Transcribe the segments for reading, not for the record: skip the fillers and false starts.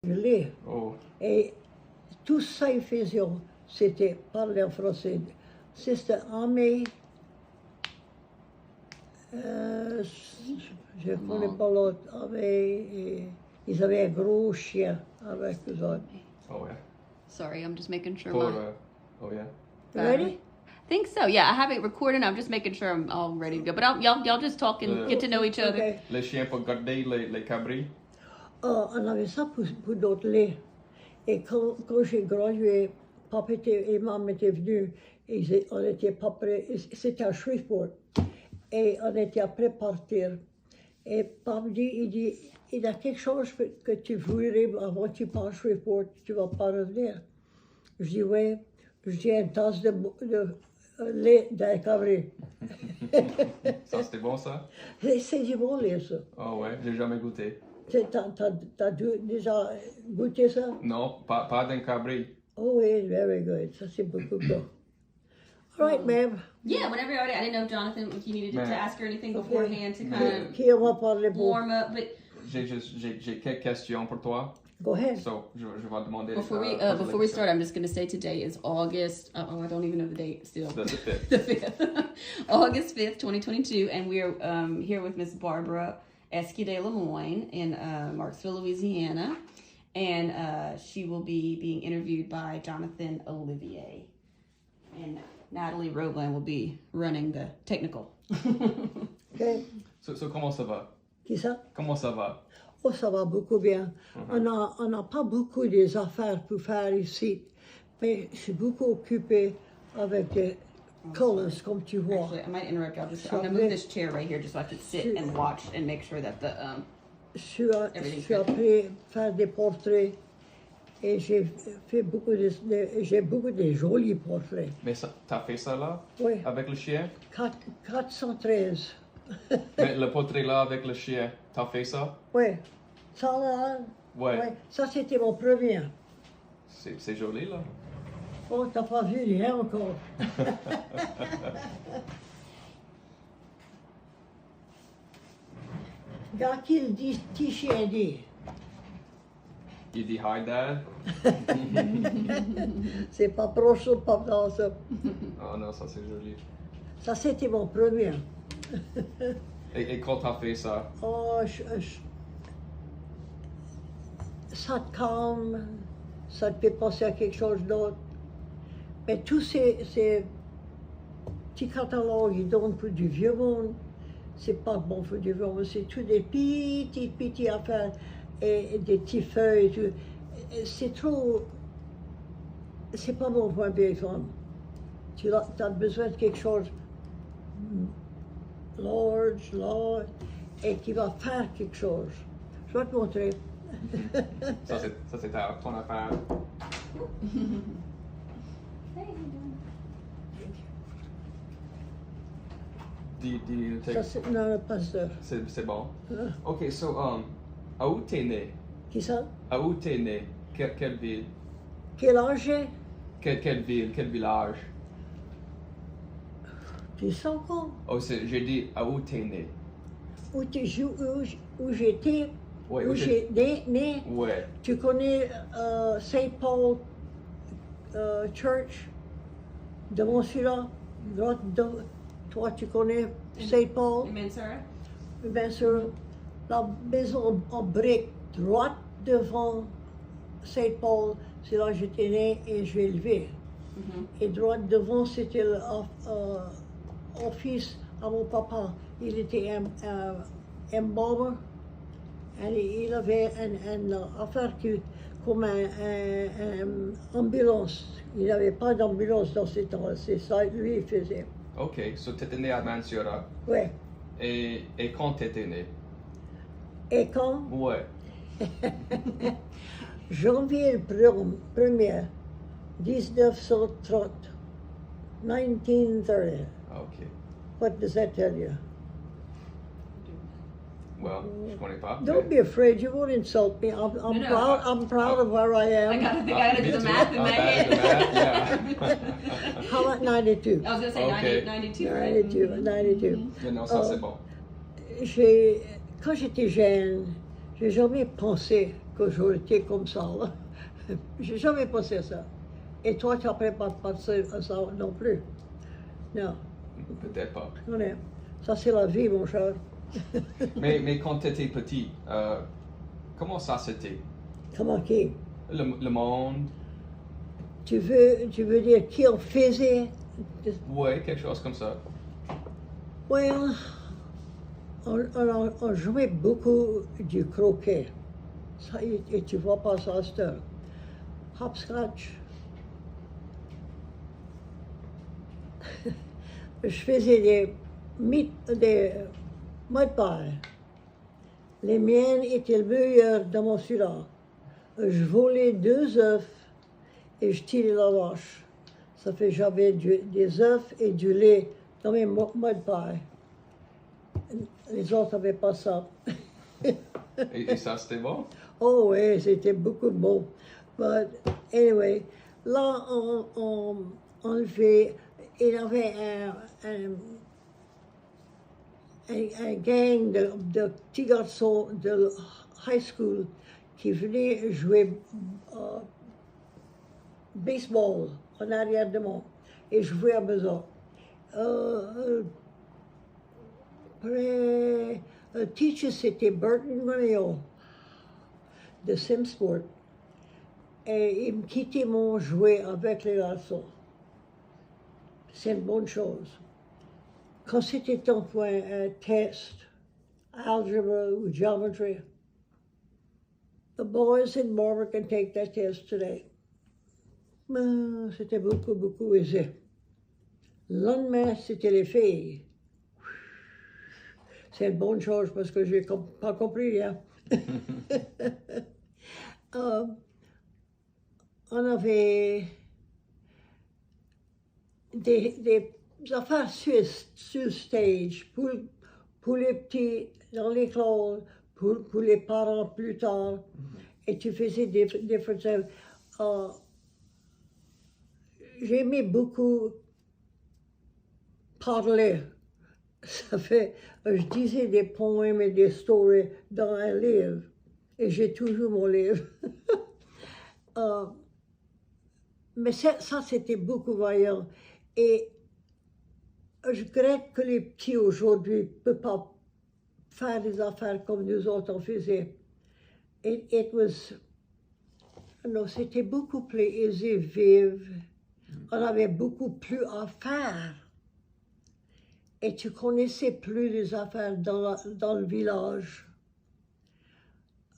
Oh. Et tout ça, ils faisaient, c'était parler en français. C'était en mai. Je ne connais pas l'autre. Ils avaient un gros chien avec eux autres. Oh, yeah. Sorry, I'm just making sure. Oh, yeah. Ready? I think so. Yeah, I have it recording. I'm just making sure I'm all ready to go. But y'all just talk and get to know each other. Okay. Les chiens pour garder les cabris. On avait ça pour d'autres laits. Et quand j'ai gradué, papa et maman étaient venus. On était pas prêts. C'était à Shreveport. Et on était après partir. Et papa me dit, il y a quelque chose que tu voudrais avant que tu pars à Shreveport, tu vas pas revenir. Je dis, oui. Je dis, une tasse de lait d'un cabri. Ça, c'était bon, ça? C'est du bon lait, ça. Oh, ouais, j'ai jamais goûté. T'as déjà goûté ça? Non, pas d'un cabri. Oh, oui, very good. Ça, c'est beaucoup bon. All right, ma'am. Yeah, whenever you're ready. I didn't know, Jonathan, if you needed to ask her anything beforehand to kind Qui on va parler of pour? warm up. But J'ai quelques questions pour toi. Go ahead. So, je vais demander... before we start, I'm just going to say today is August. I don't even know the date still. The 5th. The 5th. August 5th, 2022. And we're here with Miss Barbara Esquide Lemoine in Marksville, Louisiana. And she will be being interviewed by Jonathan Olivier. And Natalie Roblan will be running the technical. Okay. So, comment ça va? Qui ça? Comment ça va? Oh, ça va beaucoup bien. On n'a pas beaucoup des affaires pour faire ici, mais je suis beaucoup occupée avec des colors, comme tu vois. Actually, I might interrupt y'all. I'm going to move this chair right here just so I can sit and watch and make sure that the Je suis appris à faire des portraits et j'ai beaucoup de jolis portraits. Mais t'as fait ça là? Oui. Avec le chien? 413. Mais le portrait là avec le chien, t'as fait ça? Oui. Ça là? Ouais. Ça, c'était mon premier. C'est joli là. Oh, t'as pas vu rien encore. Regarde qu'il dit, petit chien dit. Il dit hi dad. C'est pas proche, pas dans ça. Oh non, ça c'est joli. Ça, c'était mon premier. Et quand t'as fait ça? Oh, ça te calme, ça te fait penser à quelque chose d'autre. Mais tous ces petits catalogues, ils donnent pour du vieux monde. C'est pas bon pour du vieux monde, c'est tout des petites affaires et des petites feuilles et tout. C'est trop... C'est pas bon pour un vieille femme. Tu as besoin de quelque chose large, et qui va faire quelque chose. Je vais te montrer. Ça c'est ton affaire. Hey, how you doing? Ça, c'est non, pas ça. C'est bon. Ok, so, à où t'es né? Qui ça? À où t'es né? Quelle ville? Quel âge j'ai? Quelle ville? Quel village? Tu sais encore? Oh, j'ai dit à où t'es né? Où j'étais? Ouais, où j'ai né? Ouais. Tu connais Saint Paul Church? Devant celui-là? Toi, tu connais Saint Paul? You mean, Sarah? Bien sûr, la maison en briques, droite devant Saint Paul, c'est là que j'étais né et je l'ai élevé. Et droite devant, c'était l'office à mon papa. Il était un bomber et il avait une affaire comme une ambulance. Il n'avait pas d'ambulance dans ces temps. C'est ça que lui il faisait. Ok, so t'étais né à Mansura. Ouais. Et quand t'étais né? Et quand? Ouais. Janvier 1er, 1930. 1930. Ok. What does that tell you? Well, je connais pas. Don't be afraid. You won't insult me. I'm proud of where I am. I gotta do the math in my head. Yeah. How about 92? I was gonna say Okay. 92. 92. Mais non, ça c'est bon. Quand j'étais jeune, j'ai jamais pensé que j'aurais été comme ça, là. J'ai jamais passé ça. Et toi, tu n'as pas passé ça non plus. Non. Peut-être pas. Non, ça, c'est la vie, mon cher. Mais quand tu étais petit, comment ça c'était? Comment qui? Le monde? Tu veux dire qui en faisait? Ouais, quelque chose comme ça. Oui, on jouait beaucoup du croquet. Ça, et tu vois pas ça à cette heure. Hopscotch. Je faisais des mots de paille. Les miennes étaient le meilleur dans mon celui-là. Je volais 2 œufs et je tirais la vache. Ça fait que j'avais des œufs et du lait dans mes mots de paille. Les autres n'avaient pas ça. Et ça, c'était bon? Oh oui, c'était beaucoup bon. But anyway, là, on fait, il y avait un gang de petits garçons de high school qui venaient jouer baseball en arrière de moi. Et je jouais à besoin. Le teacher, c'était Burton Romeo de Simsport. Et il me quittait mon jouet avec les garçons. C'est une bonne chose. Quand c'était ton point un test, algebra ou geometry, the boys in Barbara can take that test today. C'était beaucoup aisé. Le lendemain, c'était les filles. C'est une bonne chose parce que je n'ai pas compris rien. On avait des affaires sur stage pour les petits dans l'école, pour les parents plus tard. Et tu faisais des choses. J'aimais beaucoup parler. Ça fait, je disais des poèmes et des stories dans un livre. Et j'ai toujours mon livre. Mais ça c'était beaucoup voyant. Et je regrette que les petits aujourd'hui ne peuvent pas faire des affaires comme nous autres on faisait. C'était beaucoup plus aisé vivre. On avait beaucoup plus à faire. Et tu connaissais plus les affaires dans le village.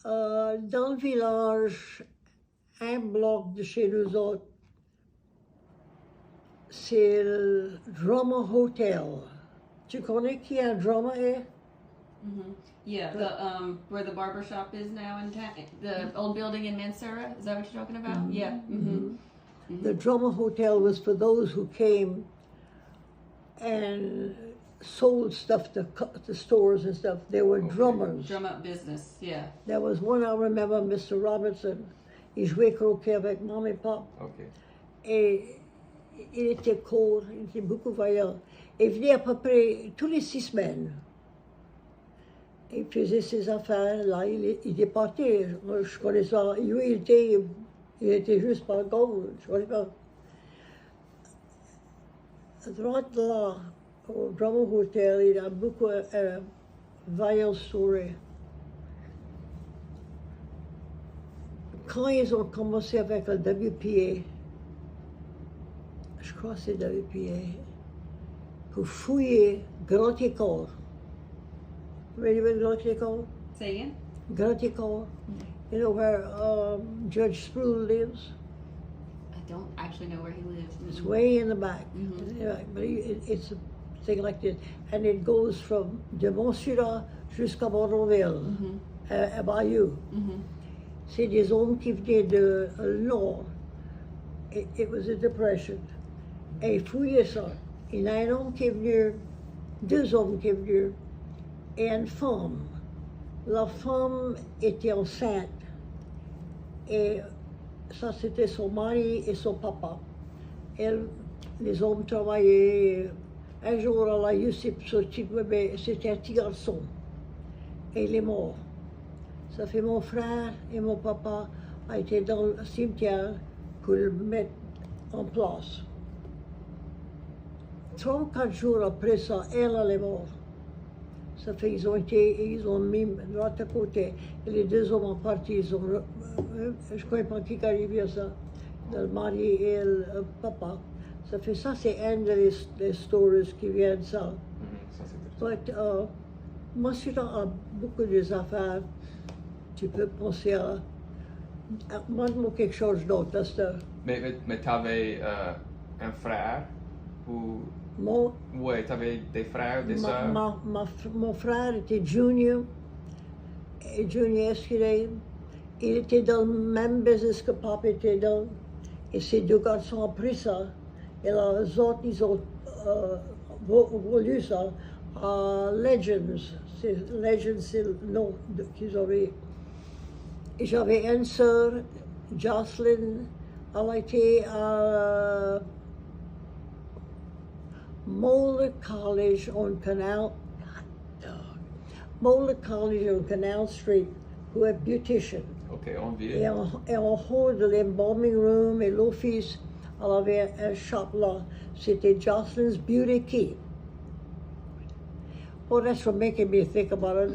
Dans le village, un bloc de chez nous autres, c'est le Drama Hotel. Tu connais qui un drama est? Mm-hmm. Yeah, where the barber shop is now in town, the old building in Mansura. Is that what you're talking about? Mm-hmm. Yeah. Mm-hmm. Mm-hmm. The Drama Hotel was for those who came and sold stuff to the stores and stuff. They were drummers. Drum up business, yeah. There was one I remember, Mr. Robertson. Il jouait croquet avec maman et papa. Okay. Et il était court, il était beaucoup vaillant. Il venait à peu près tous les 6 semaines. Il faisait ses affaires, là, il départait. Je connais ça. Lui, il était juste par gauche, je connais pas. À droite là, au Drama Hotel, il y a beaucoup vaillant story. Quand ils ont commencé avec le WPA, je crois que c'est WPA, pour fouiller Grand École. Ready with Grand École? Say again? Grand École. You know where Judge Sproul lives? I don't actually know where he lives. It's way in the back. Mm-hmm. Yeah, but it's a thing like this. And it goes from de Montserrat jusqu'à Montreal, à Bayou. Mm-hmm. C'est des hommes qui venaient de nord. It was a depression. Et ils fouillaient ça. Il y a un homme qui est venu, 2 hommes qui sont venus, et une femme. La femme était enceinte. Et ça, c'était son mari et son papa. Les hommes travaillaient. Un jour, elle a eu ce petit bébé, c'était un petit garçon. Et il est mort. Ça fait mon frère et mon papa a été dans le cimetière pour le mettre en place. 3 ou 4 jours après ça, elle est morte. Ça fait ils ont mis de l'autre côté. Et les 2 hommes sont partis. Je ne connais pas qui est arrivé à ça. Le mari et le papa. Ça fait ça, c'est une des stories qui vient de ça. Ça, c'est Moi, je suis dans beaucoup des affaires. Tu peux penser à montre-moi quelque chose d'autre. Parce que Mais tu avais un frère ou... Ouais, tu avais des frères, des sœurs? Mon frère était Junior Esquire. Il était dans le même business que papa était dans. Et ces 2 garçons ont pris ça. Et là, les autres, ils ont voulu ça à Legends. Legends, c'est le nom qu'ils avaient. Et j'avais une sœur, Jocelyn, elle a été à Moeller College on Canal Street, who est beautician. OK, en ville. Et en haut de l'embalming room et l'office, elle avait un shop là. C'était Jocelyn's Beauty Key. Oh, that's what making me think about it.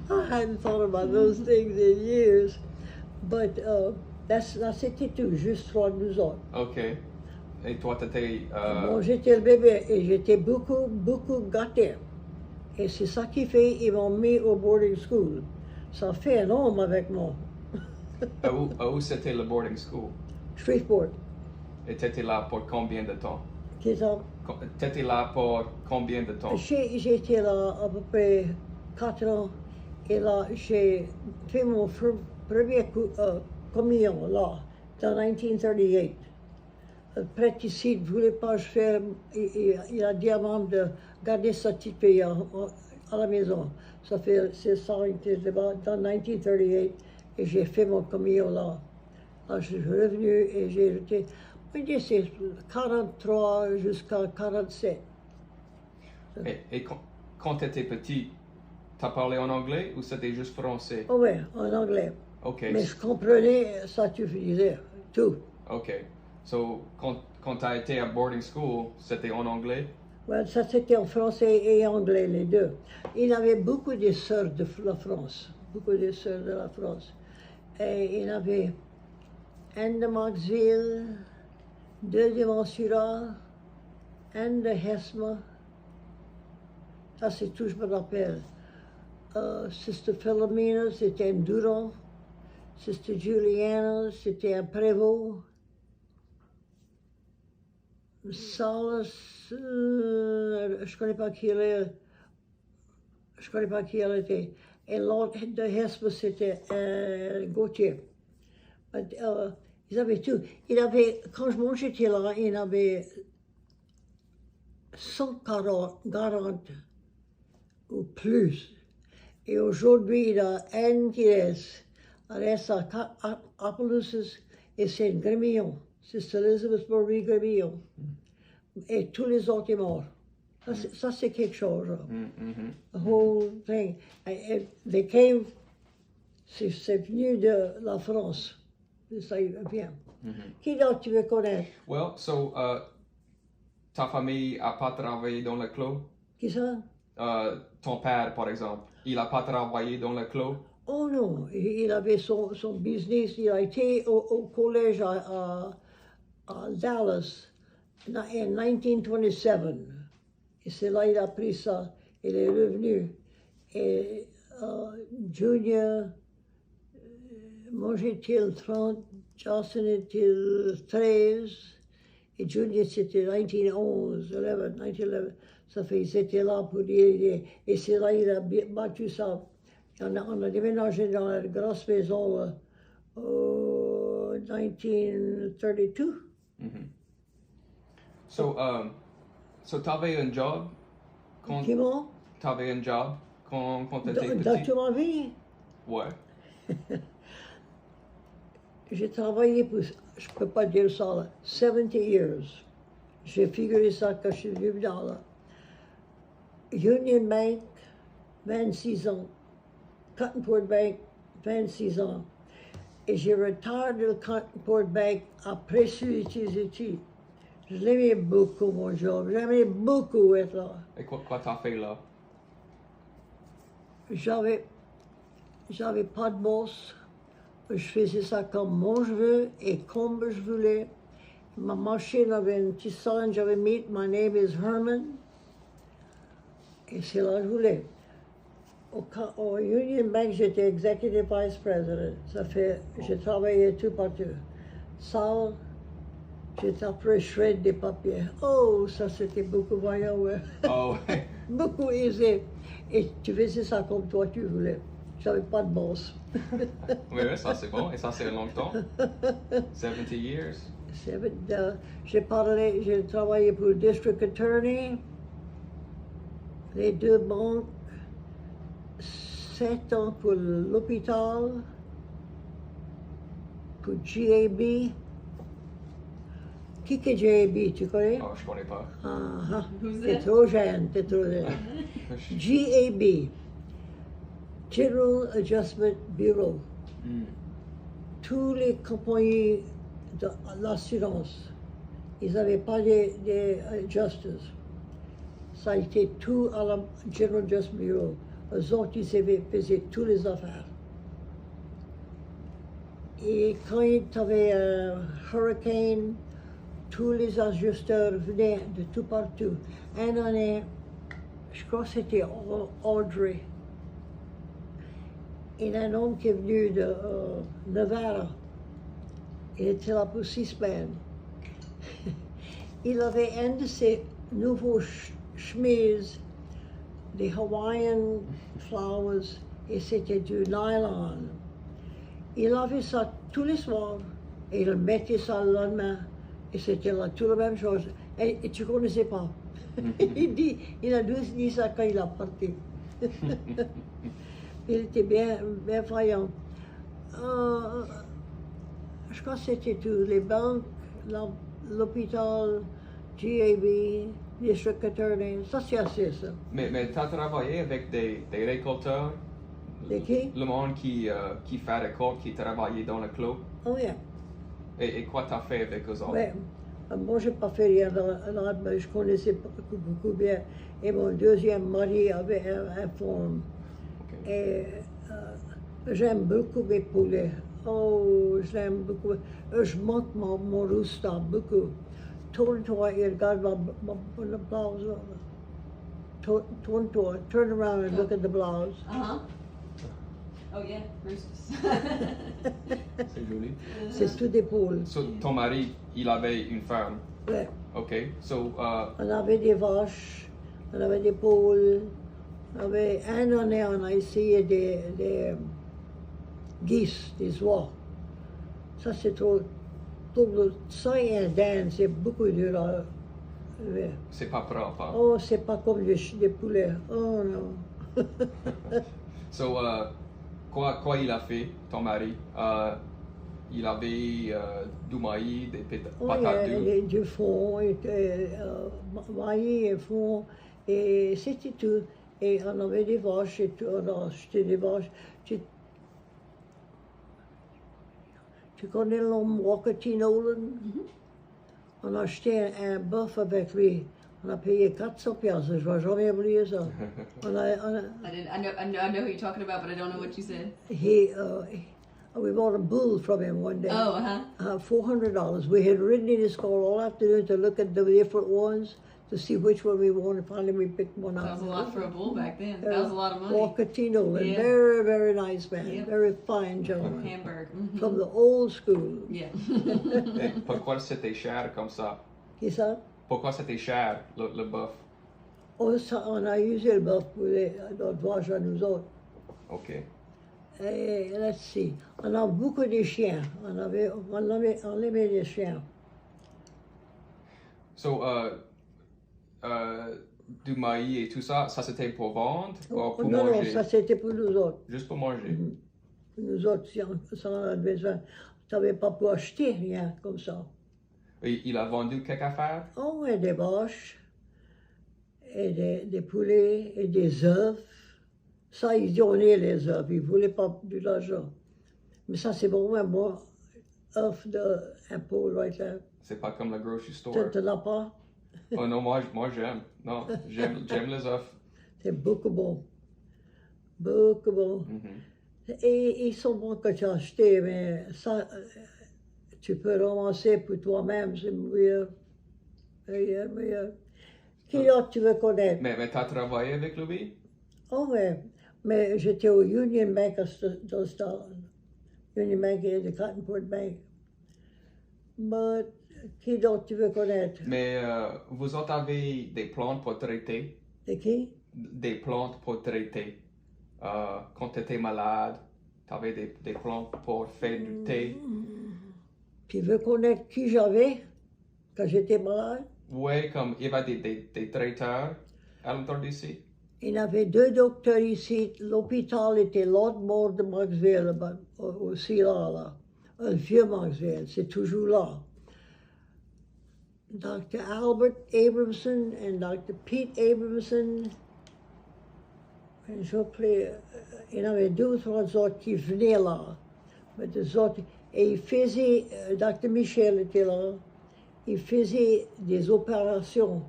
I hadn't thought about those things in years. But c'était tout, juste 3 de nous autres. OK. Et toi, tu étais... Moi, j'étais le bébé et j'étais beaucoup, beaucoup gâté. Et c'est ça qui fait qu'ils m'ont mis au boarding school. Ça fait un homme avec moi. où c'était le boarding school? Shreveport. Et tu étais là pour combien de temps? Tu étais là pour combien de temps? J'étais là à peu près 4 ans. Et là, j'ai fait mon premier communion là, dans 1938. Le prêtre ici ne voulait pas faire, il a dit à maman de garder sa petite fille à la maison. C'est ça, dans 1938, et j'ai fait mon communion là. Là, je suis revenu et j'ai été, c'est 43 jusqu'à 47. Et quand tu étais petit, tu as parlé en anglais ou c'était juste français? Oh oui, en anglais. OK. Mais je comprenais ça, tu faisais, tout. OK. So, quand tu as été à boarding school, c'était en anglais? Ouais, ça c'était en français et anglais, les deux. Il y avait beaucoup de sœurs de la France, beaucoup de sœurs de la France. Et il y avait une de Marksville, 2 de Mansura, une de Hesma. Ça c'est tout, je me rappelle. Sister Philomena, c'était un Duron. Sister Juliana, c'était un Prévost. Salas, je connais pas qui elle est. Je connais pas qui elle était. Et l'autre de Hesper, c'était Gauthier. Ils avaient tout. Quand j'étais là, il y avait 140 ou plus. Et aujourd'hui, il y a un qui reste. Il reste à Appaloosa et c'est un Grémillon. C'est Elizabeth Marie Grémillon. Et tous les autres sont morts. Ça, c'est quelque chose. The whole thing. They came, c'est venu de la France. Ça vient. Qui d'autre tu veux connaître? Well, so, ta famille n'a pas travaillé dans le clos? Qui ça? Ton père, par exemple, il n'a pas travaillé dans le clos? Oh non, il avait son business. Il a été au collège à Dallas en 1927. Et c'est là qu'il a pris ça. Il est revenu. Et Junior, moi j'étais le 30, Jocelyn était le 13, et Junior c'était 1911. Ça fait qu'ils étaient là pour dire. Et c'est là qu'il a battu ça. On a déménagé dans la grosse maison là, en 1932. So, tu avais un job? Comment? Tu avais un job quand tu étais petit? Dans ma vie? Ouais. J'ai travaillé pour, je peux pas dire ça là, 70 years. J'ai figuré ça quand je suis venu dans la Union Bank, 26 ans. Cottonport Bank, 26 ans. Et j'ai retardé le Cottonport Bank après ses études. Je l'aimais beaucoup, mon job. J'aimais beaucoup être là. Et quoi t'as fait là? J'avais pas de boss. Je faisais ça comme moi je veux et comme je voulais. Ma machine avait un petit sign, j'avais mis My name is Herman. Et c'est là que je voulais. Au Union Bank, j'étais Executive Vice President. Ça fait, j'ai travaillé tout partout. Salle, j'étais après shred des papiers. Oh, ça c'était beaucoup voyant, ouais. Oh, ouais. Beaucoup aisé. Et tu faisais ça comme toi tu voulais. J'avais pas de boss. Oui, ça c'est bon. Et ça c'est longtemps? 70 years? J'ai travaillé pour le District Attorney, les deux banques, 7 ans pour l'hôpital, pour GAB. Qui est GAB, tu connais? Oh, je connais pas. Ah, Who's t'es that? trop jeune, t'es trop jeune. GAB, General Adjustment Bureau. Hmm. Tous les compagnies de l'assurance, ils n'avaient pas des adjusters. Ça a été tout à la General Adjustment Bureau. Eux autres, ils faisaient toutes les affaires. Et quand il y avait un hurricane, tous les ajusteurs venaient de tout partout. Une année, je crois que c'était Audrey. Il y a un homme qui est venu de Nevada. Il était là pour 6 semaines. Il avait un de ses nouveaux chemises, des Hawaiian flowers, et c'était du nylon. Il avait ça tous les soirs, et il mettait ça le lendemain, et c'était là tout la même chose. Et tu ne connaissais pas. Il a dit ça quand il a parti. Il était bien vaillant. Je crois que c'était tout. Les banques, l'hôpital, GAB, District Attorney, ça c'est assez ça. Mais tu as travaillé avec des récolteurs? Des qui? Le monde qui fait récolte, qui travaillait dans le clos? Oh yeah. Et quoi tu as fait avec eux autres? Ouais. Moi, je n'ai pas fait rien là, mais je connaissais beaucoup bien. Et mon deuxième mari avait un forme. Okay. Et j'aime beaucoup mes poulets. Oh, j'aime beaucoup. Je monte mon rooster beaucoup. Tourne-toi et regarde ma blouse. Tourne-toi, turn around and look at the blouse. Uh-huh. Oh yeah, roosters. C'est joli. C'est tout des poules. So, ton mari, il avait une ferme? Ouais. OK. So, On avait des vaches, on avait des poules. On avait un année, on a essayé des geese, des oies. Ça, c'est trop. Ça et un dinde, c'est beaucoup dur à élever. c'est pas propre. Hein? Oh, c'est pas comme des poulets. Oh non. So, quoi il a fait, ton mari? Il avait du maïs, des patates douces. Du fond, maïs et fond, et c'était tout. Et on avait des vaches et tout, on a acheté des vaches. Tu connais l'homme Walker Nolan? Mm-hmm. On a acheté un bœuf avec lui. On a payé 400 piastres, je ne vais jamais oublier ça. I know who you're talking about, but I don't know what you said. We bought a bull from him one day. Oh, $400. We had ridden in his car all afternoon to look at the different ones, to see which one we wanted. Finally, we picked one out. That was a lot for a bull back then. That was a lot of money. Walkatino, a Yeah. very, very nice man, Yep. very fine gentleman. Hamburg. Mm-hmm. From the old school. Yeah. Et pourquoi c'était cher comme ça? Qui ça? Pourquoi c'était cher, le bœuf? On a usé le bœuf pour notre vache à nous autres. OK. Et let's see. On a beaucoup de chiens. On aimait les chiens. So, du maïs et tout ça, ça c'était pour vendre ou pour non, manger? non, ça c'était pour nous autres. Juste pour manger? Mm-hmm. Nous autres, si on avait besoin, tu n'avais pas pu acheter rien comme ça. Et il a vendu quelques affaires? Oh, et des vaches, et des poulets, et des œufs. Ça, ils donnaient les œufs, ils ne voulaient pas de l'argent. Mais ça, c'est bon, moi, œuf un pot, right là. C'est pas comme le grocery store. Tu n'en as pas? Oh non, moi j'aime. Non, j'aime les œufs. C'est beaucoup bon. Beaucoup bon. Mm-hmm. Et ils sont bons que tu as acheté, mais ça, tu peux ramasser pour toi-même, c'est meilleur. Meilleur. Qui d'autre tu veux connaître? Mais tu as travaillé avec lui? Oh, ouais. Mais j'étais au Union Bank dans ce temps. Union Bank et le Cottonport Bank. Mais qui d'autre tu veux connaître? Mais vous autres avez des plantes pour traiter? De qui? Des plantes pour traiter. Quand tu étais malade, tu avais des plantes pour faire du thé. Tu veux connaître qui j'avais quand j'étais malade? Oui, comme il y avait des traiteurs à l'entour d'ici. Il y avait 2 docteurs ici. L'hôpital était l'autre bord de Marksville, aussi là. Le vieux Marksville, c'est toujours là. Dr. Albert Abramson et Dr. Pete Abramson. Il y en avait 2 ou 3 autres qui venaient là. Mais des autres, et il faisait, Dr. Michel était là, il faisait des opérations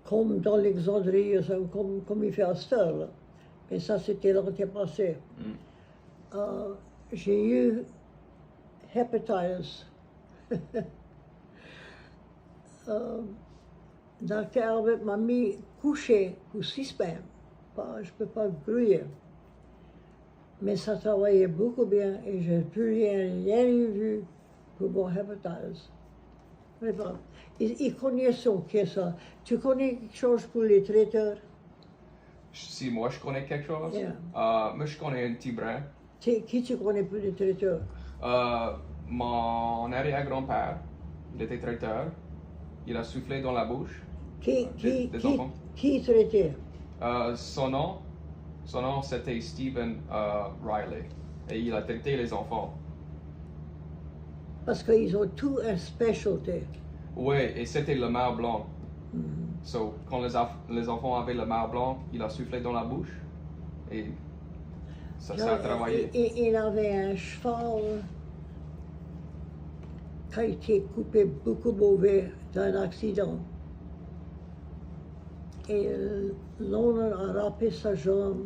comme dans l'Exandrie, comme il fait à cette heure, là. Mais ça, c'était l'année passée. J'ai eu hepatitis. Dr. Albert m'a mis couché pour 6 semaines. Je ne peux pas grouiller. Mais ça travaillait beaucoup bien et je n'ai plus rien vu pour mon hepatitis. Mais bon, ils connaissent qu'est-ce ça. Tu connais quelque chose pour les traiteurs? Si moi je connais quelque chose, Yeah. moi je connais un petit brin. Qui tu connais pour les traiteurs? Mon arrière-grand-père, il était traiteur. Il a soufflé dans la bouche des enfants. Qui traitait? Son nom c'était Stephen Riley. Et il a traité les enfants. Parce qu'ils ont tout un specialty. Oui, et c'était le mar blanc. So, quand les enfants avaient le mar blanc, il a soufflé dans la bouche. Et ça a travaillé. Il avait un cheval qui a été coupé beaucoup mauvais d'un accident. Et l'honneur a râpé sa jambe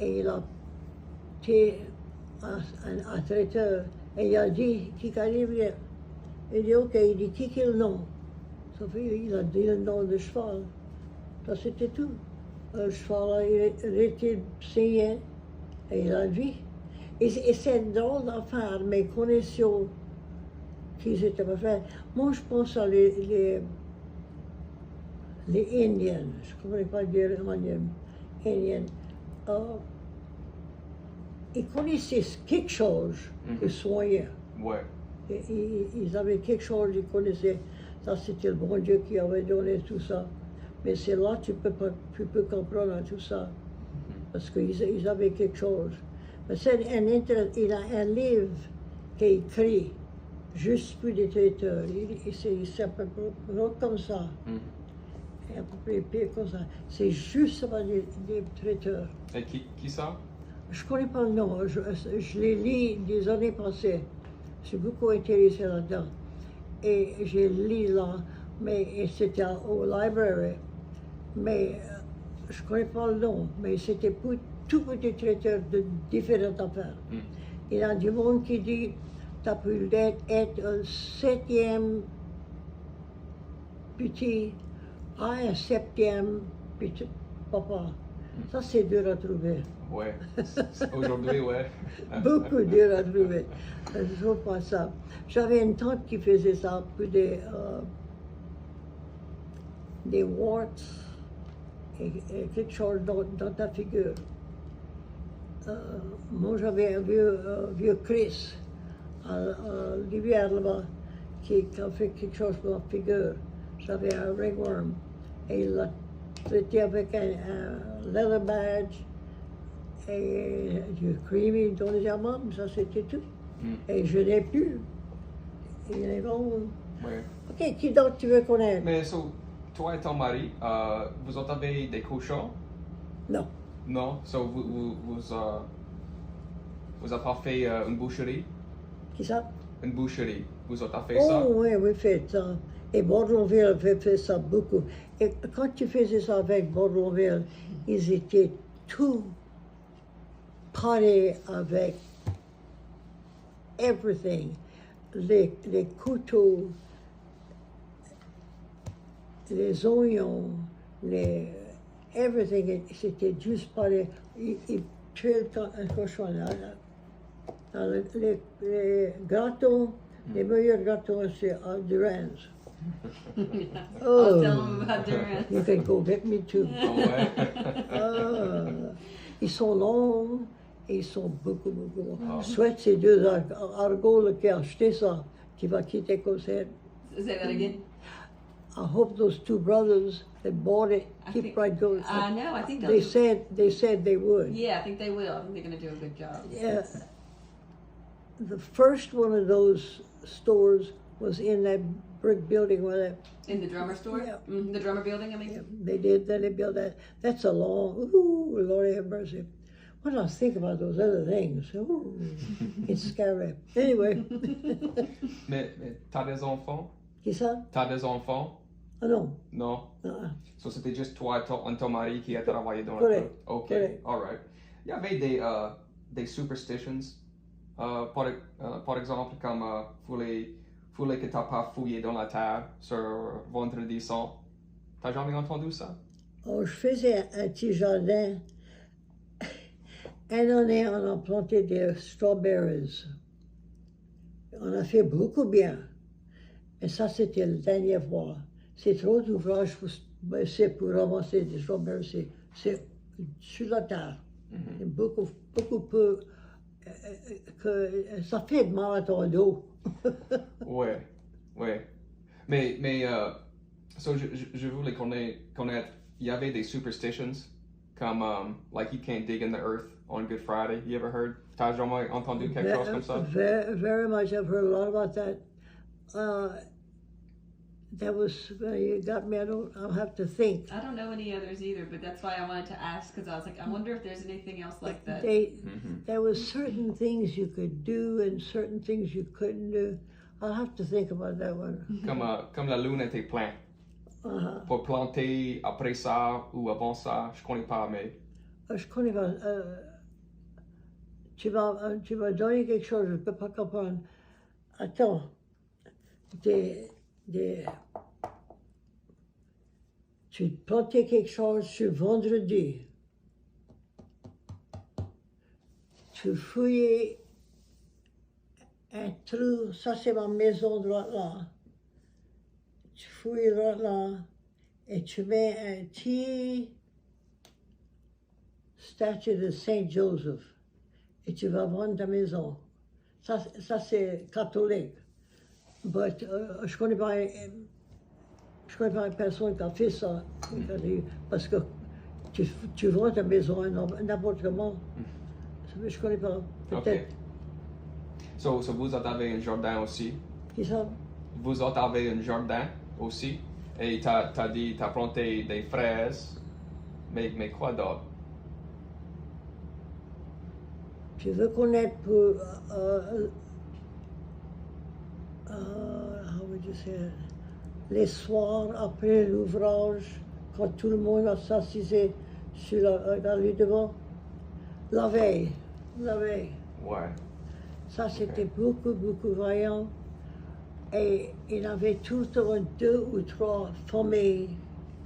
et il a été un traiteur. Et il a dit, qui arrive là? Il dit, OK, il dit, qui est le nom? Ça fait, il a dit le nom du cheval. Ça, c'était tout. Le cheval, il était saigné et il a vu. Et c'est une drôle d'affaire, mais connaissons qu'ils étaient pas faits. Moi, je pense à les Indiens, je ne comprends pas dire Indiens. Ils connaissaient quelque chose, ils soignaient. Ouais. Ils avaient quelque chose, ils connaissaient. Ça, c'était le bon Dieu qui avait donné tout ça. Mais c'est là que tu peux comprendre tout ça. Parce qu'ils avaient quelque chose. Mais il a un livre qui est écrit juste pour des traiteurs. C'est à peu près comme ça. Et à peu près pire comme ça. C'est juste pour des traiteurs. Et qui ça? Je ne connais pas le nom. Je l'ai lu des années passées. Je suis beaucoup intéressé là-dedans. Et j'ai lu là, mais c'était au library. Mais je ne connais pas le nom. Mais c'était pour tout petit traiteur de différentes affaires. Il y a du monde qui dit tu as pu être un 7e petit à un 7e petit papa. Ça, c'est dur à trouver. Ouais. Aujourd'hui, ouais. Beaucoup dur à trouver. Je ne vois pas ça. J'avais une tante qui faisait ça pour des warts et quelque chose dans ta figure. Moi, j'avais un vieux Chris à Rivière là-bas qui a fait quelque chose pour ma figure. J'avais un ringworm et il l'a traité avec un leather badge et du creamy dans les diamants, ça c'était tout. Et je n'ai plus. Il est bon. Ouais. OK, qui d'autre tu veux connaître? Mais toi et ton mari, vous autres avez des cochons? Non. Non? So, vous avez pas fait une boucherie? Qui ça? Une boucherie. Vous avez fait ça? Oh, oui, oui, fait ça. Et Baudronville avait fait ça beaucoup. Et quand tu faisais ça avec Baudronville, ils étaient tout parés avec everything. Les couteaux, les oignons, everything, c'était juste paré. Ils tuaient un cochon là. Les gâteaux, les meilleurs gâteaux, c'est à Duran's. I'll tell them about Durant. You can go get me too. Ah ouais? Ils sont longs et ils sont beaucoup, beaucoup longs. Je souhaite ces deux argots qui ont acheté ça, qui va quitter Cosette. Say that again. I hope those two brothers that bought it keep right going. I know. I think They they'll said they would. Yeah, I think they will. I think they're going to do a good job. Yeah. The first one of those stores was in that brick building where In the drummer store? Yeah. Mm-hmm. The drummer building, I mean? they did. Then they built that. That's a long. Ooh, Lord have mercy. What do I think about those other things? Ooh, it's scary. Anyway. Mais t'as des enfants? Qui ça? T'as des enfants? Ah non. Non? So, c'était juste toi et ton mari qui a travaillé dans Correct. le OK, Correct. all right. Il y avait des superstitions, par exemple, comme fouler que t'as pas fouillé dans la terre sur Vendredi Saint. T'as jamais entendu ça? Oh, je faisais un petit jardin. Une année, on a planté des strawberries. On a fait beaucoup bien. Et ça, c'était la dernière fois. C'est trop d'ouvrage c'est pour ramasser des strawberries. C'est sur la terre. Et beaucoup peu. Que ça fait mal à ton dos. Ouais, ouais. Mais so je voulais connaître, il y avait des superstitions comme, like you can't dig in the earth on Good Friday. You ever heard? T'as jamais entendu quelque chose comme ça? Very much. I've heard a lot about that. That was, you got me, I'll have to think. I don't know any others either, but that's why I wanted to ask, because I was like, I wonder if there's anything else like that. There was certain things you could do and certain things you couldn't do. I'll have to think about that one. Comme la lune était pleine. Pour planter après ça ou avant ça, je connais pas, mais... Je connais pas. Tu vas donner quelque chose, je ne peux pas comprendre. Attends. Tu plantais quelque chose sur vendredi. Tu fouillais un trou, ça c'est ma maison droite là. Tu fouilles droite là et tu mets un petit statue de Saint Joseph et tu vas vendre ta maison. Ça c'est catholique. But je connais pas une personne qui a fait ça. Parce que tu vends ta maison n'importe comment. Je connais pas. Peut-être. Okay. So vous avez un jardin aussi? Qui ça? Vous avez un jardin aussi? Et t'as dit, t'as planté des fraises. Mais quoi d'autre? Je veux connaître pour... how would you say it? Les soirs après l'ouvrage, quand tout le monde s'assisait sur la rue devant, la veille. Ouais. Ça, c'était beaucoup vaillant. Et il y avait tout le temps 2 ou 3 familles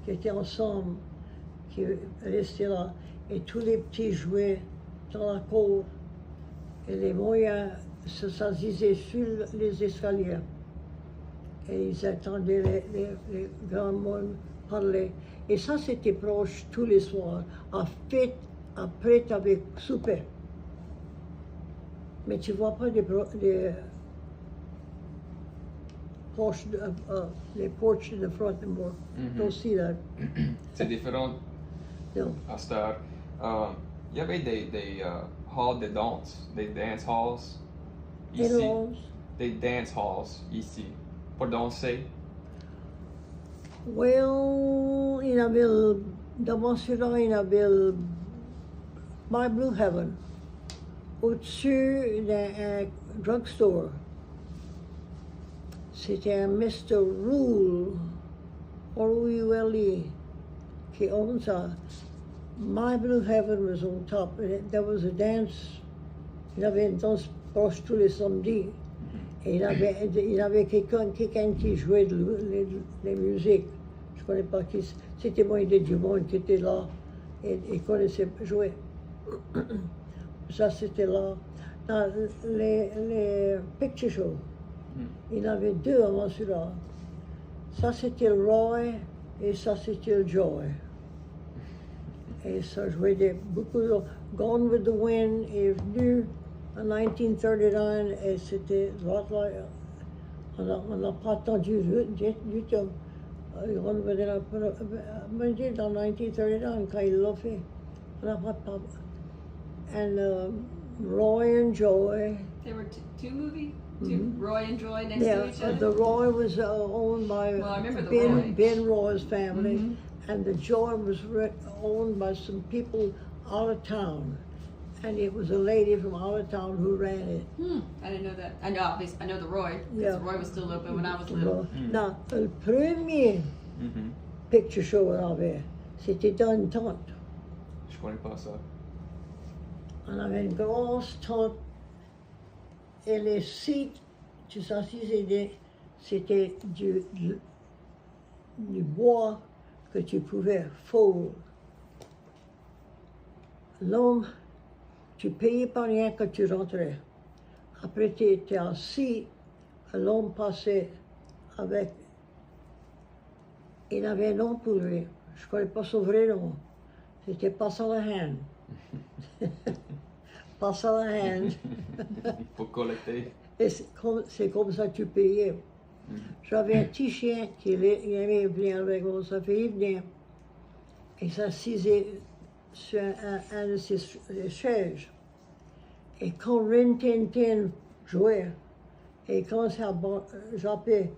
qui étaient ensemble, qui restaient là. Et tous les petits jouaient dans la cour. Et les moyens s'assisaient sur les escaliers. Et ils attendaient les grands monde parler. Et ça, c'était proche tous les soirs. Après, tu avais soupé. Mais tu ne vois pas des porches, les porches in the front anymore. Don't see that. C'est différent No. à cette heure. Il y avait des halls de danse, des dance halls ici. Des dance halls ici pour danser. Well, il y avait Dans mon salon, il y avait le My Blue Heaven, au-dessus d'un drugstore. C'était un Mr. Rule, R-U-L-E, qui owned ça. My Blue Heaven was on top. There was a dance. Il y avait une danse proche tous les samedis. Et il y avait quelqu'un qui jouait les musiques. Je ne connais pas qui. C'était moi, il y du monde qui était là. Et il connaissait jouer. Ça, c'était là. Dans les picture shows, il y en avait deux avant celui-là. Ça, c'était le Roy et ça, c'était le Joy. Et ça jouait beaucoup de... Gone with the Wind est venu en 1939 et c'était... On n'a pas attendu du tout. Gone with the Wind dans 1939 quand il l'a fait. On n'a pas... And Roy and Joy. There were two movies? Roy and Joy next to each other? The Roy was owned by Ben Roy's family, and the Joy was owned by some people out of town. And it was a lady from out of town who ran it. I didn't know that. I know the Roy, because Roy was still open when I was little. Now, le premier picture show qu'on avait, c'était dans une tente. Je connais pas ça. On avait une grosse tente. Et les sites, tu sais, c'était du bois que tu pouvais fondre. L'homme, tu payais pas rien quand tu rentrais. Après, tu étais assis, l'homme passait avec... Il avait un nom pour lui. Je ne connais pas son vrai nom. C'était Pass-a-la-hand. Pass-a-la-hand. Pour collecter. Et c'est comme ça que tu payais. J'avais un petit chien qui aimait venir avec moi, ça fait venir. Et s'assisait sur un de ces chaises. Et quand Rin Tin Tin jouait, et quand ça jappait,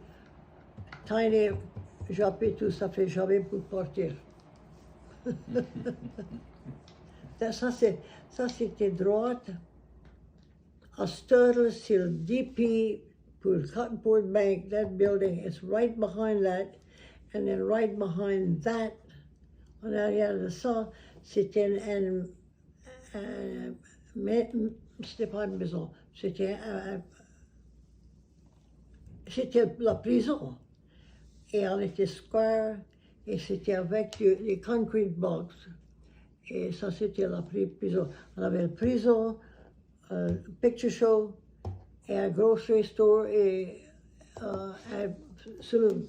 Tiny jappait tout, ça fait jamais pour partir. Ça c'était droite. A Sturtle, c'est le DP pour Cottonport Bank, that building. It's right behind that. And then right behind that, en arrière de ça, c'était c'était pas une maison, c'était la prison. Et elle était square, et c'était avec les concrete blocks. Et ça, c'était la prison. On avait la prison, picture show, et un grocery store, et un saloon.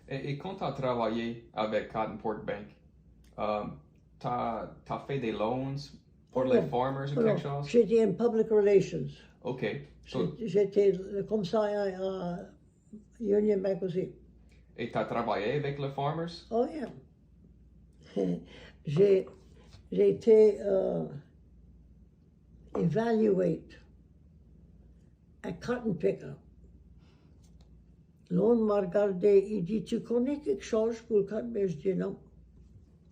Et quand tu as travaillé avec Cottonport Bank, t'as fait des loans pour les farmers ou quelque chose? J'étais en public relations. OK. So, J'étais comme ça à Union Bank aussi. et tu as travaillé avec les farmers? Oh, yeah. J'ai été evaluate à cotton picker. L'homme m'a regardé, il dit, tu connais quelque chose pour le cotton picker? Je dis non.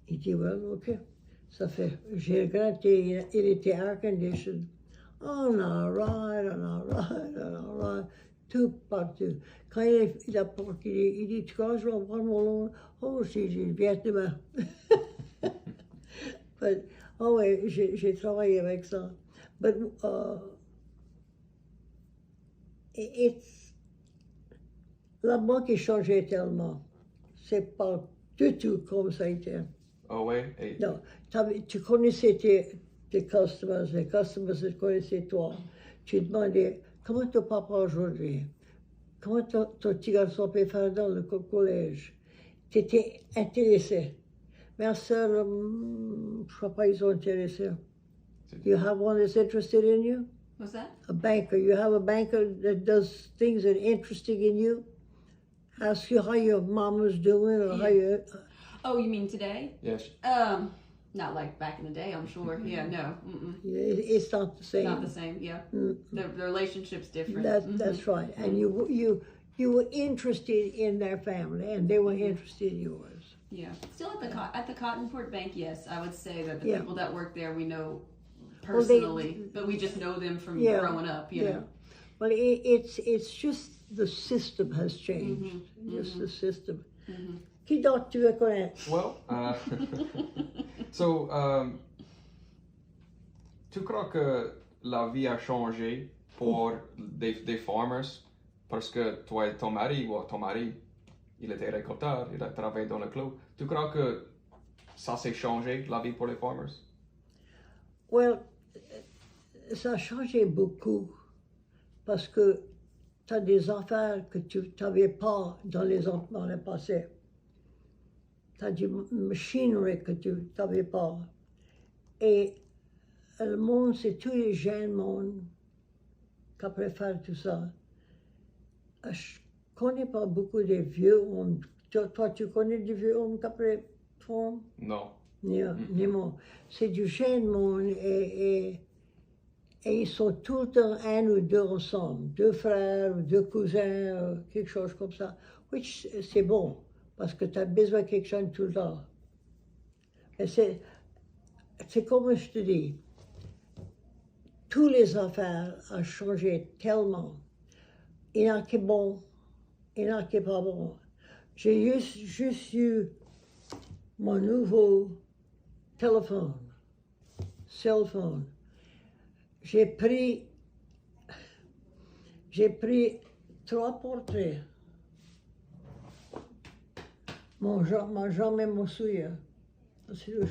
Il dit, well, OK. Ça fait, j'ai regretté, il était air conditioned. On a ride, tout partout. Quand il a porté, il dit, tu crois que je vais prendre mon loan? Oh, j'ai dit, viens demain. But, oh ouais, j'ai travaillé avec ça. But la banque a changé tellement. C'est pas du tout comme ça a été. Oh ouais? Et... Non, tu connaissais tes customers, les customers te connaissaient toi. Tu demandais, comment ton papa aujourd'hui? Comment ton petit garçon peut faire dans le collège? Tu étais intéressé. Ma soeur, je ne crois pas ils sont intéressés. You have one that's interested in you? What's that? A banker. You have a banker that does things that are interesting in you? Ask you how your mama's doing or how you... Oh, you mean today? Yes. Not like back in the day, I'm sure. Yeah, no. It's not the same. Not the same, yeah. The relationship's different. That's right. And you were interested in their family, and they were interested in yours. Yeah. Still at the Cotton Port Bank, yes. I would say that the Yeah. people that work there we know Well, they- personally, but we just know them from Yeah. growing up, you know. Well, it's just the system has changed. Just the system. Qui d'autre tu veux connaître? Well, so, tu crois que la vie a changé pour des farmers parce que toi et ton mari, il était récolteur, il a travaillé dans le clos. Tu crois que ça s'est changé, la vie pour les farmers? Well, ça a changé beaucoup parce que tu as des affaires que tu n'avais pas dans le passé. Tu as du machinery que tu n'avais pas. Et le monde, c'est tous les jeunes monde qui préfèrent tout ça. Je ne connais pas beaucoup de vieux hommes. Toi, tu connais des vieux hommes qui préfèrent? Non. Ni moi. C'est du jeune monde et ils sont tout le temps un ou deux ensemble, deux frères ou deux cousins, quelque chose comme ça. Oui, c'est bon, parce que tu as besoin de quelque chose tout le temps. Mais c'est comme je te dis, toutes les affaires ont changé tellement. Il y en a qui est bon, il y en a qui n'est pas bon. J'ai juste eu mon nouveau téléphone, cell phone. J'ai pris 3 portraits. Mon jambe et mon souillé. Je ne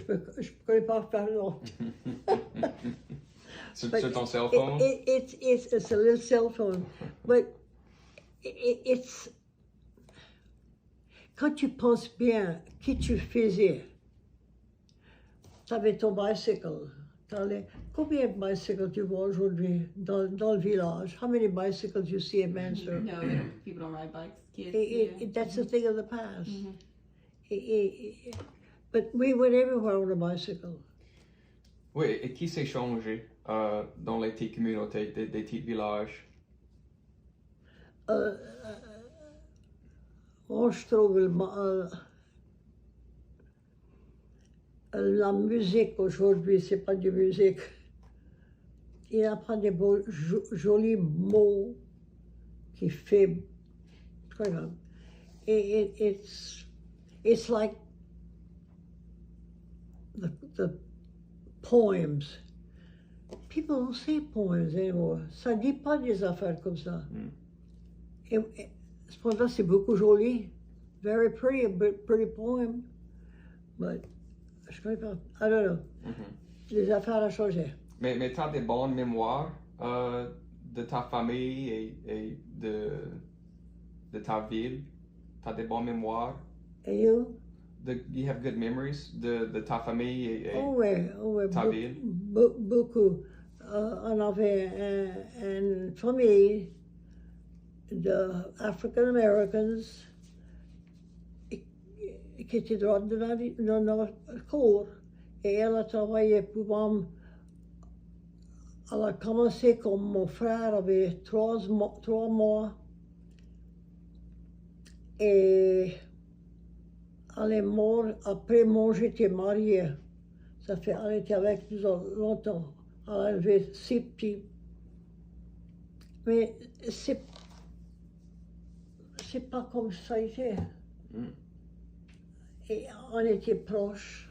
peux pas faire l'autre. Sur ton cell phone? It's a little cell phone. But it's... Quand tu penses bien, qui tu faisais, tu avais ton bicycle. Combien de bicycles tu vois aujourd'hui dans le village? How many bicycles you see in Mansour? No, people don't ride bikes. Kids, That's a thing of the past. But we went everywhere on a bicycle. Oui, et qui s'est changé dans les petites communautés, des petits villages? Moi, je trouve la musique aujourd'hui, c'est pas de musique. Il apprend des beaux, jolis mots qui fait. It's like the poems. People don't say poems anymore. Ça dit pas des affaires comme ça. Et cependant, c'est beaucoup joli. Very pretty poem. But je connais pas. I don't know. Les affaires ont changé. Mais tu as des bonnes mémoires de ta famille et de ta ville? Tu as des bonnes mémoires? And you? You have good memories de ta famille et ta ville? Beaucoup. On avait une famille de African Americans qui était droit dans notre cour. Et elle a travaillé pour moi. Elle a commencé comme mon frère avait 3 mois. Et elle est morte après moi, j'étais mariée. Ça fait, elle était avec nous longtemps. Elle a élevé 6 petits. Mais c'est pas comme ça a été. Et on était proches.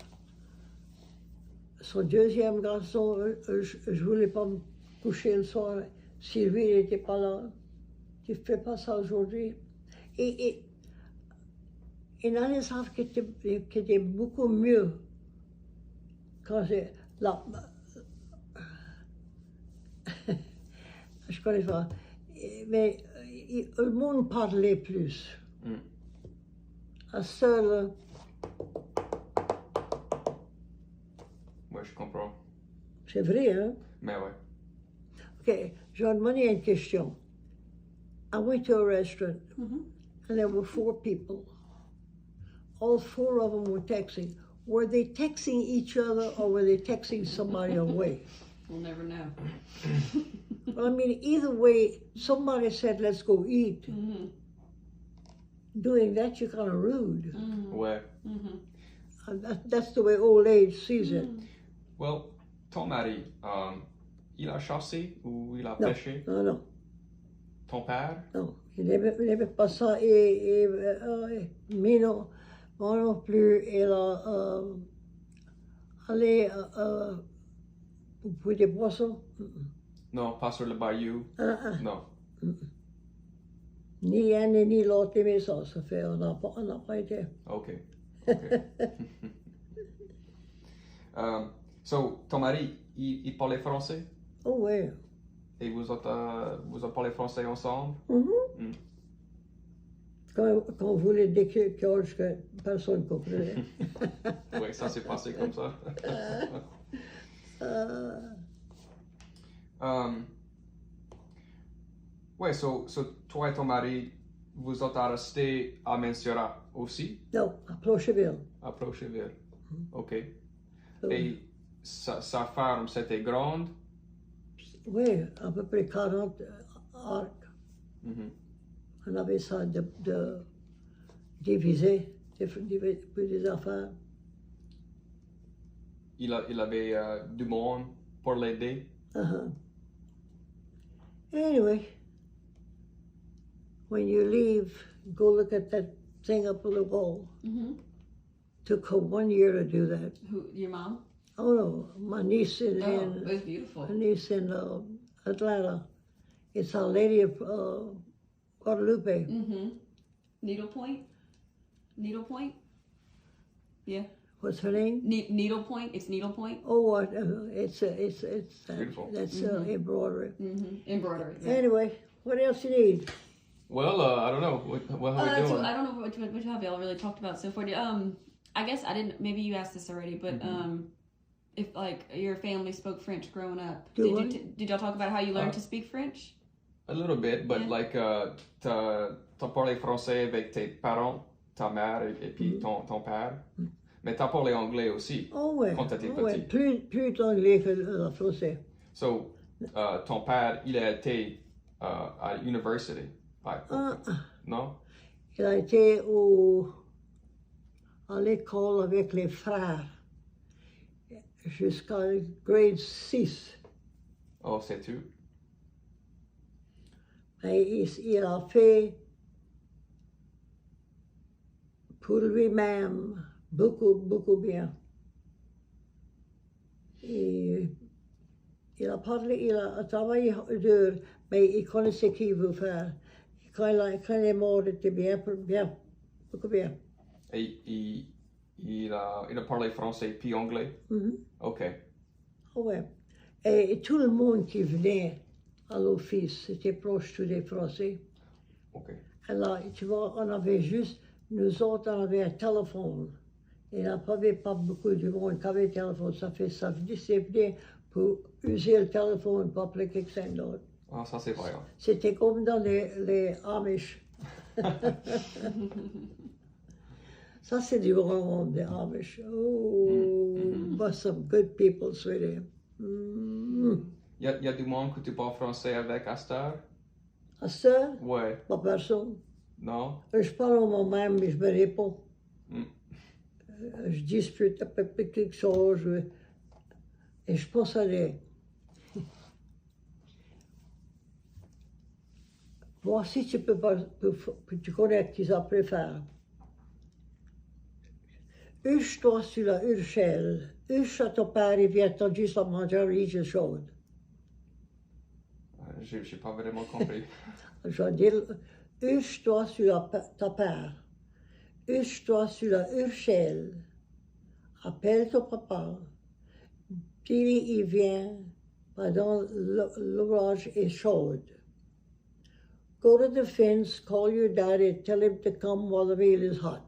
Son deuxième garçon, je voulais pas me coucher le soir. Sylvie n'était pas là. Tu fais pas ça aujourd'hui. Et il y en a des choses qui étaient beaucoup mieux quand j'ai là. Je connais pas. Mais le monde parlait plus. À seul. Oui, je comprends. C'est vrai, hein? Mais ouais. OK, je vais demander une question. I went to a restaurant, and there were 4 people. All 4 of them were texting. Were they texting each other, or were they texting somebody away? We'll never know. Well, I mean, either way, somebody said, let's go eat. Doing that, you're kind of rude. Ouais. And that's the way old age sees it. Well, ton mari, il a chassé ou il a Non, pêché? non. Ton père? Non, il n'aimait pas ça et mais non, moi non plus. Il a allé pour des poissons. Non, pas sur le bayou. Non. Ni un ni l'autre aimait ça, ça fait on n'a pas été. OK. So, ton mari, il parlait français? Oh oui. Et vous avez parlé français ensemble? Quand on voulait décrire quelque chose que personne ne comprenait. Oui, ça s'est passé comme ça. Ouais, so toi et ton mari, vous êtes restés à Menciera aussi? Non, à Plocheville. À Procheville. OK. Et sa ferme, c'était grande? Oui, à peu près 40 arcs. On avait ça de divisé pour des affaires. Il avait du monde pour l'aider? Anyway, when you leave, go look at that thing up on the wall. Took her 1 year to do that. Who? Your mom? Oh no, my niece It was beautiful. my niece in Atlanta. It's Our Lady of Guadalupe. Needlepoint? Needlepoint? Yeah. What's her name? Needlepoint? It's Needlepoint? Oh, what? It's Beautiful. That's embroidery. Embroidery. Yeah. Anyway, what else you need? Well, I don't know. What are we So doing? I don't know what have y'all really talked about so far. I guess I didn't. Maybe you asked this already, but if like your family spoke French growing up, did y'all talk about how you learned to speak French? A little bit, but like t'as parlé français avec tes parents, ta mère et puis ton père. Mais t'as parlé anglais aussi Oh ouais. quand t'étais Oh, ouais. petit. Plus anglais que le français. So, ton père, il a été à l'université. Non? Il a été à l'école avec les frères jusqu'à grade 6. Oh, c'est tout? Et il a fait pour lui-même beaucoup bien. Et il a travaillé dur, mais il connaissait ce qu'il veut faire. Quand il est mort, il était beaucoup bien. Et il a parlé français puis anglais? OK. Ouais. Et tout le monde qui venait à l'office, c'était proche tous des Français. OK. Alors, tu vois, nous autres, on avait un téléphone. Il n'y avait pas beaucoup de monde qui avait un téléphone. Ça venait pour user le téléphone pour appeler quelqu'un d'autre. Ah, ça c'est vrai. C'était comme dans les Amish. Ça, c'est du grand monde, les Amish. Oh, but some good people, sweetie. Y a du monde que tu parles français avec Astor? À ça, Ouais. pas personne. Non? Je parle à moi-même, mais je me réponds. Je dispute à peu près quelque chose et je pense à les. Voici, tu tu connais qui ça préfère. Uche-toi sur la Urchelle. Uche à ton père et viens t'en juste à manger un riche chaude. J'ai pas vraiment compris. Je vais dire, uche-toi sur ta père. Uche-toi sur la Urchelle. Appelle ton papa. Puis il vient pendant l'orage est chaude. Go to the fence, call your daddy, tell him to come while the meal is hot.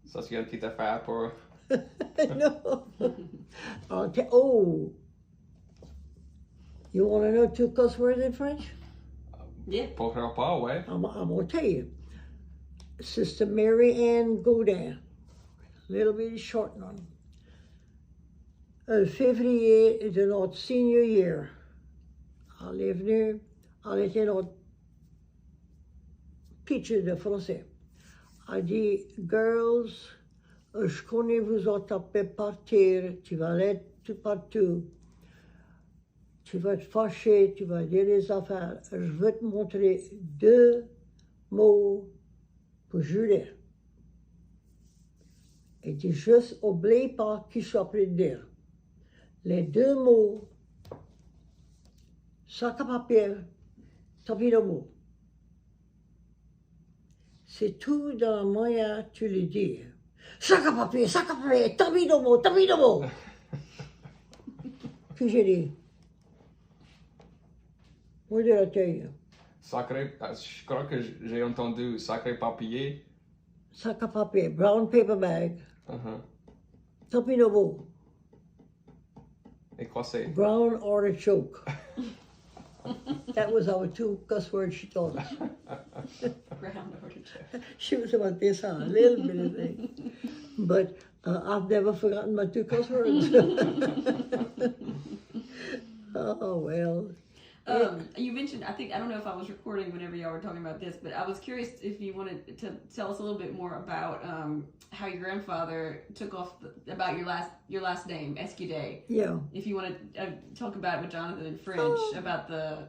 Ça c'est une petite affaire pour... No. Oh. You want to know 2 cuss words in French? Yeah. Pour repas, ouais. I'm going to tell you. Sister Mary Ann Godin, a little bit short one. Février de notre senior year, elle est venue, elle était notre teacher de français. a dit, girls, je connais vous autres partir, tu vas aller tout partout. Tu vas te fâcher, tu vas dire des affaires. Je veux te montrer 2 mots pour jurer. Et tu juste oublie pas qui je suis appris de dire. Les 2 mots, sac à papier, tapis de mots. C'est tout dans la manière tu le dis. Sac à papier, tapis de mots, tapis de mots. Puis j'ai dit, what did I tell you? Sacré, je crois que j'ai entendu sacré papier. Sac à papier, brown paper bag, tapis de mots, Et quoi c'est? brown artichoke. That was our 2 cuss words she told us. Ground artichoke. She was about this on a little bit of thing. But I've never forgotten my 2 cuss words. Oh, well. You mentioned, I don't know if I was recording whenever y'all were talking about this, but I was curious if you wanted to tell us a little bit more about how your grandfather took off about your last name, Escude. Yeah. If you want to talk about it with Jonathan in French, about the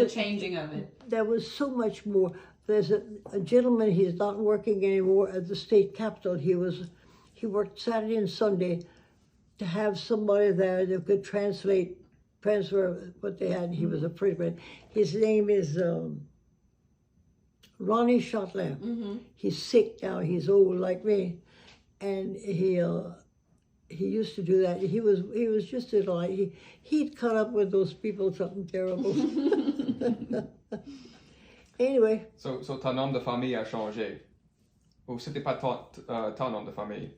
changing of it. There was so much more. There's a gentleman, he's not working anymore at the state capitol. He worked Saturday and Sunday to have somebody there that could transfer what they had. He was a prisoner. His name is Ronnie Châtelain. He's sick now. He's old like me, and he used to do that. He was just a delight. He'd cut up with those people something terrible. Anyway. So ton nom de famille a changé. Ou c'était pas ton nom de famille?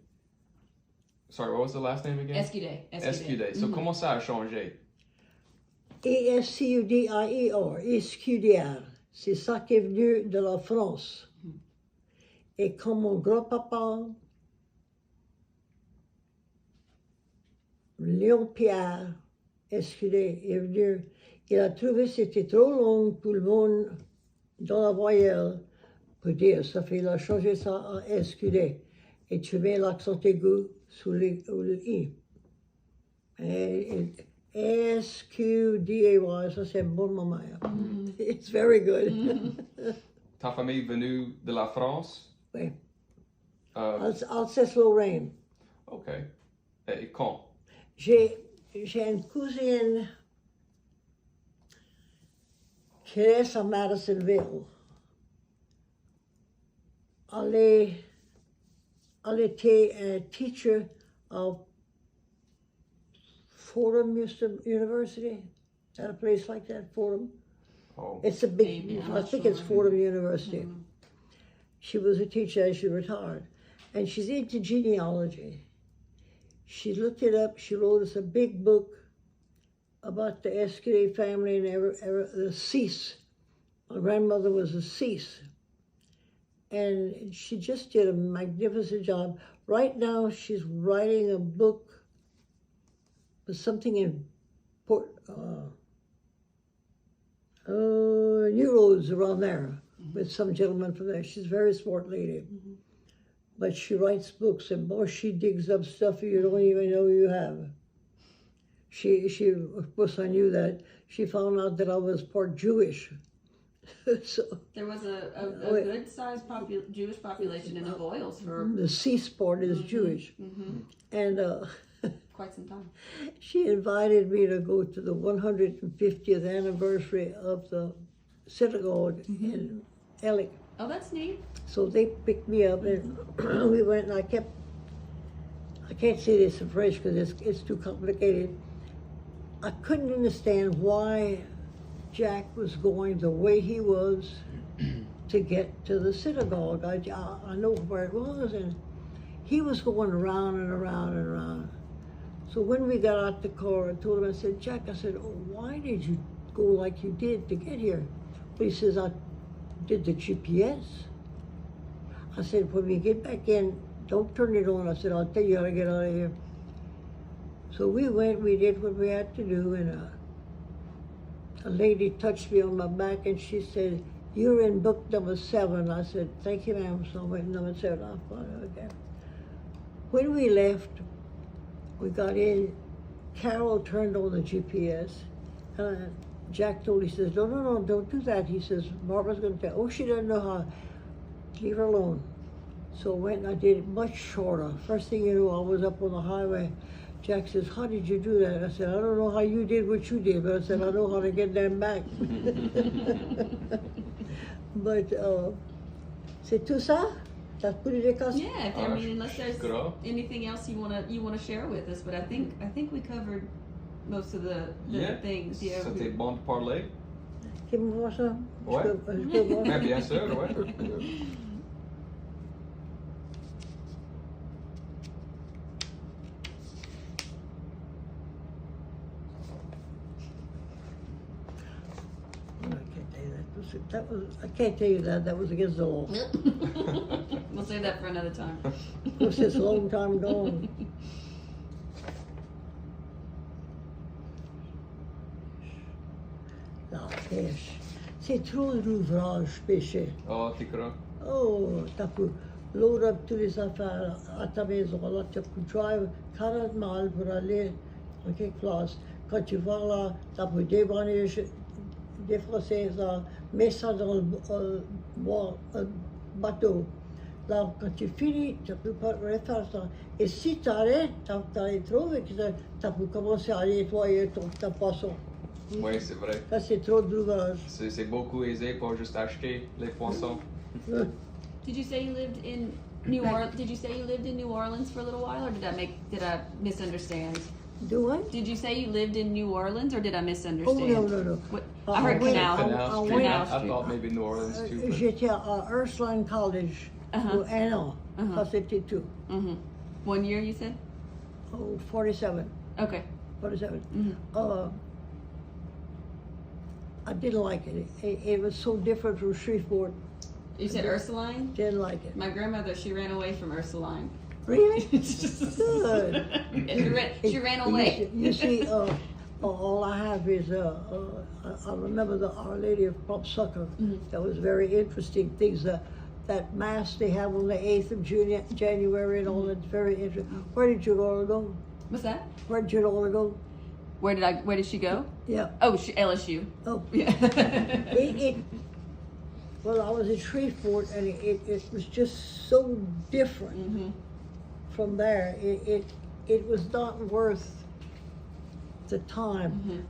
Sorry, what was the last name again? Escude. So comment ça a changé? Escudier, Escudier. C'est ça qui est venu de la France. Et comme mon grand-papa, Léon Pierre Escudier, est venu, il a trouvé que c'était trop long pour le monde dans la voyelle pour dire. Ça fait, il a changé ça en Escudier. Et tu mets l'accent aigu sur le I. S-Q-D-A-Y, ça c'est bon moment. It's very good. Ta famille venue de la France? Oui. Alsace-Lorraine. OK. Et quand? J'ai une cousine qui reste à Madisonville. Elle était a teacher of Fordham University. Is that a place like that, Fordham? Oh. It's a big, I think it's Fordham University. She was a teacher as she retired. And she's into genealogy. She looked it up. She wrote us a big book about the Escude family and the Cease. My grandmother was a Cease. And she just did a magnificent job. Right now, she's writing a book with something in New Roads around there, with some gentleman from there. She's a very smart lady. But she writes books, and boy, she digs up stuff you don't even know you have. She of course, I knew that. She found out that I was part Jewish. So there was a good-sized Jewish population in the Voiles for the Cease part is Jewish, and quite some time. She invited me to go to the 150th anniversary of the synagogue in Ellick. Oh, that's neat. So they picked me up, and we went, and I can't say this in French because it's too complicated. I couldn't understand why Jack was going the way he was to get to the synagogue. I know where it was, and he was going around and around and around. So when we got out the car, I told him, I said, Jack, I said, oh, why did you go like you did to get here? But he says, I did the GPS. I said, when we get back in, don't turn it on. I said, I'll tell you how to get out of here. So we went, we did what we had to do, and a lady touched me on my back and she said, you're in book number 7. I said, thank you, ma'am. So I went number 7. I thought, okay. When we left, we got in. Carol turned on the GPS. And Jack told, he says, no, don't do that. He says, Barbara's going to tell. Oh, she doesn't know how. Leave her alone. So I went and I did it much shorter. First thing you know, I was up on the highway. Jack says, how did you do that? I said, I don't know how you did what you did, but I said, I know how to get them back. But c'est tout ça? T'as pris des questions? Yeah, I mean, unless there's anything else you wanna share with us, but I think we covered most of the things. Yeah. C'était bon de parler. Tu me vois ça? Ouais. Mais bien sûr, ouais. I can't tell you that. That was against the law. We'll save that for another time. It was just a long time gone. La pêche. C'est trop d'ouvrages pêcher. Oh, tu crois? Oh, t'as pu load up tous les affaires à ta maison. Là, tu peux drive 40 miles pour aller à quelque place. Quand tu vas là, t'as pu débanner des Français, mets ça dans le bateau. Là, quand tu finis, tu peux pas refaire ça. Et si tu arrêtes, t'arrêtes trop vite, tu peux commencer à nettoyer ta poisson. Oui, c'est vrai. Ça, c'est trop d'ouvrage. C'est beaucoup aisé pour juste acheter les poissons. Did you say you lived in New Orleans? Did you say you lived in New Orleans for a little while, or did I misunderstand? Do what? Did you say you lived in New Orleans, or did I misunderstand? Oh, no. What? I heard Canal Street. I Street. thought maybe New Orleans too. But... J'étais à Ursuline College pour 1 an. Ça, c'était tout. 1 year, you said? Oh, 47. Okay. 47. I didn't like it. It was so different from Shreveport. You said Ursuline? Didn't like it. My grandmother, she ran away from Ursuline. Really? Good. She ran away. You see, all I have is, I remember Our Lady of Prompt Succor. That was very interesting. Things that mass they have on the 8th of January and all that's very interesting. Where did you all go? What's that? Where did you all go? Where did she go? Yeah. Oh, LSU. Oh. Yeah. Well, I was in Shreveport, and it was just so different from there. It was not worth the time.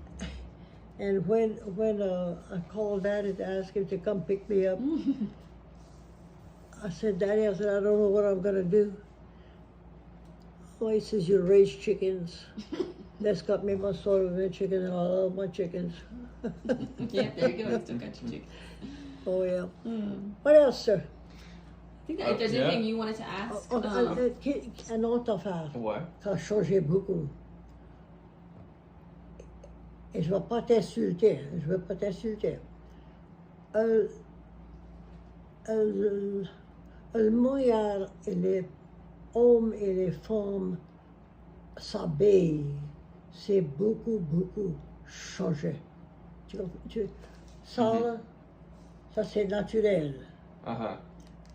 And when I called Daddy to ask him to come pick me up, I said, Daddy, I don't know what I'm going to do. Oh, he says, you raise chickens. That's got me my sort of a chicken, and I love my chickens. Yeah, there you go. You still got your chicken. Oh, yeah. What else, sir? I think that if there's anything you wanted to ask. Un autre affaire. Ouais. Ça a changé beaucoup. Et je ne vais pas t'insulter. Le moyen et les hommes et les femmes s'habillent, c'est beaucoup changé. Ça, ça c'est naturel.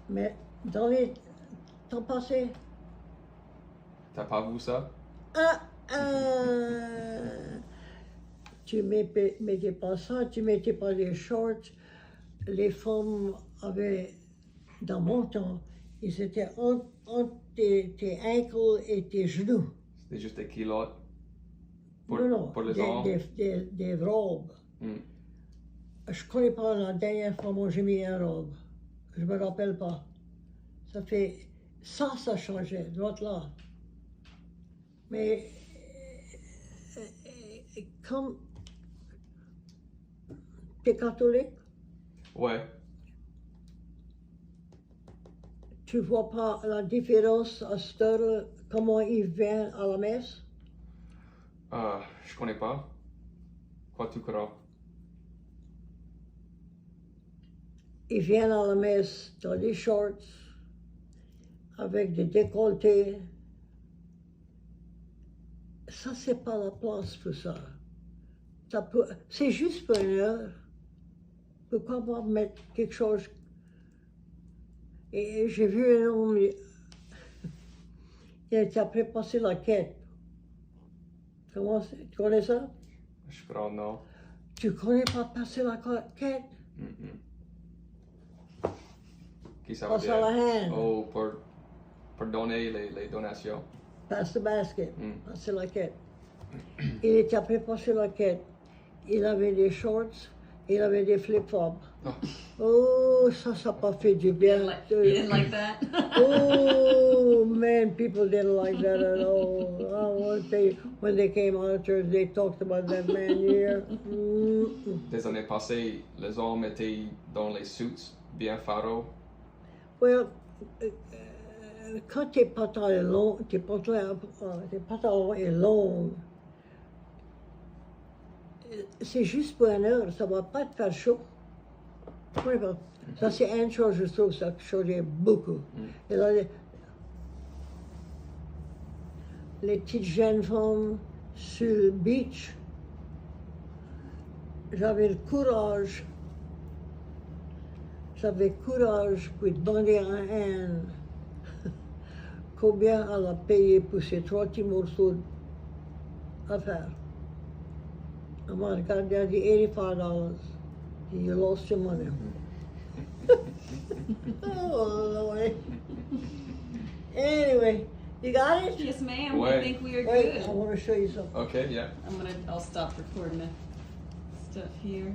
Mais dans les temps passés... T'as pas vu ça? Tu mettais pas ça, tu mettais pas les shorts. Les femmes avaient, dans mon temps, ils étaient entre tes ankles et tes genoux. C'était juste des culottes pour les hommes? Des robes. Je ne connais pas la dernière fois où j'ai mis une robe. Je me rappelle pas. Ça fait... Ça changeait, droite là. Mais... Comme... T'es catholique? Ouais. Tu vois pas la différence à cette heure, comment ils viennent à la messe? Je connais pas. Quoi tu crois? Ils viennent à la messe dans des shorts, avec des décolletés. Ça, c'est pas la place pour ça. C'est juste pour une heure. pourquoi pas mettre quelque chose? Et j'ai vu un homme, il était après passer la quête. Comment tu connais ça? Je crois non. Tu connais pas passer la quête? Qui ça veut Passe à la dire? hand. Oh, pour donner les donations. Pass the basket. Mm. Passer la quête. Il était après passer la quête. Il avait des shorts, il avait des flip-flops. Oh. Oh, ça pas fait du bien. You didn't like that? Oh man, people didn't like that at all. Oh, when they came out of church, they talked about that man here. Des années passées, les hommes étaient dans les suits bien faro. Well, quand tes pantalons est long, tes pantalons est long, c'est juste pour une heure, ça va pas te faire chaud. Oui, bon. Ça, c'est une chose, je trouve, ça changeait beaucoup. Et là, les petites jeunes femmes sur le beach, j'avais le courage pour demander à Anne combien elle a payé pour ces 3 petits morceaux d'affaires. Elle m'a regardé, elle a dit $85. You lost your money. Oh, Lord. Anyway, you got it? Yes, ma'am. Wait. I think we are Wait, good. I want to show you something. Okay, yeah. I'll stop recording the stuff here.